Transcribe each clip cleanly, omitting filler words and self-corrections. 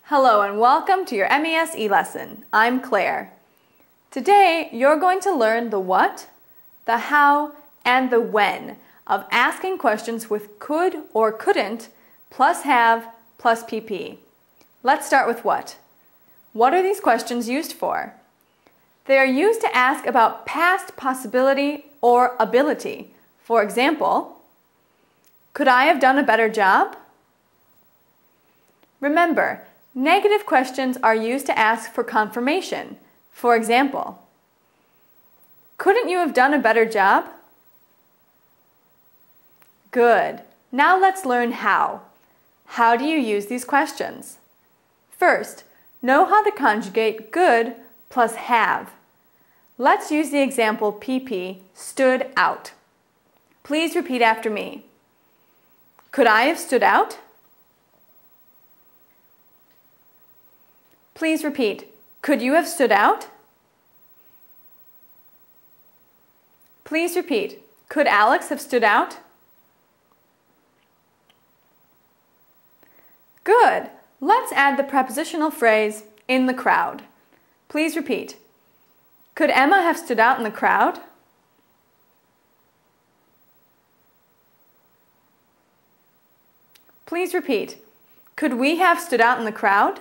Hello and welcome to your MES e-lesson. I'm Claire. Today you're going to learn the what, the how, and the when of asking questions with could or couldn't plus have plus PP. Let's start with what. What are these questions used for? They are used to ask about past possibility or ability. For example, could I have done a better job? Remember, negative questions are used to ask for confirmation. For example, couldn't you have done a better job? Good. Now let's learn how. How do you use these questions? First, know how to conjugate good plus have. Let's use the example PP, stood out. Please repeat after me. Could I have stood out? Please repeat. Could you have stood out? Please repeat. Could Alex have stood out? Good. Let's add the prepositional phrase, in the crowd. Please repeat. Could Emma have stood out in the crowd? Please repeat. Could we have stood out in the crowd?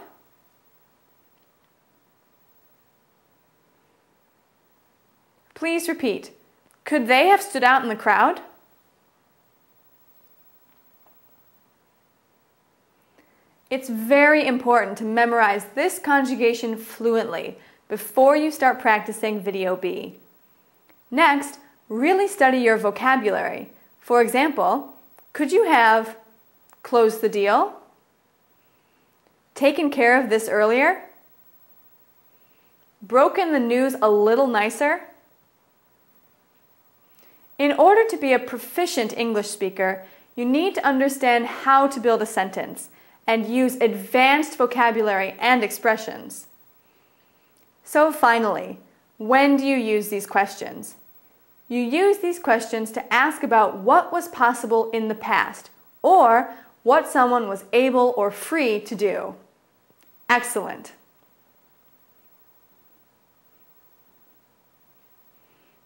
Please repeat. Could they have stood out in the crowd? It's very important to memorize this conjugation fluently before you start practicing Video B. Next, really study your vocabulary. For example, could you have closed the deal? Taken care of this earlier? Broken the news a little nicer? In order to be a proficient English speaker, you need to understand how to build a sentence and use advanced vocabulary and expressions. So finally, when do you use these questions? You use these questions to ask about what was possible in the past or what someone was able or free to do. Excellent.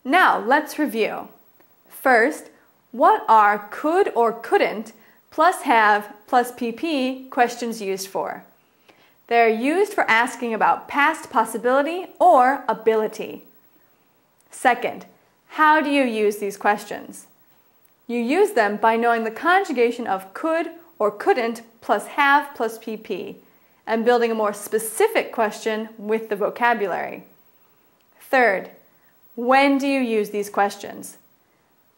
Now let's review. First, what are could or couldn't plus have plus PP questions used for? They're used for asking about past possibility or ability. Second, how do you use these questions? You use them by knowing the conjugation of could or couldn't plus have plus PP and building a more specific question with the vocabulary. Third, when do you use these questions?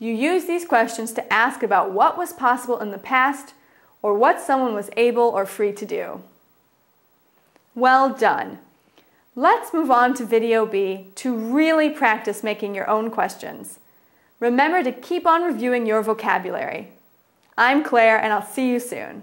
You use these questions to ask about what was possible in the past or what someone was able or free to do. Well done. Let's move on to Video B to really practice making your own questions. Remember to keep on reviewing your vocabulary. I'm Claire and I'll see you soon.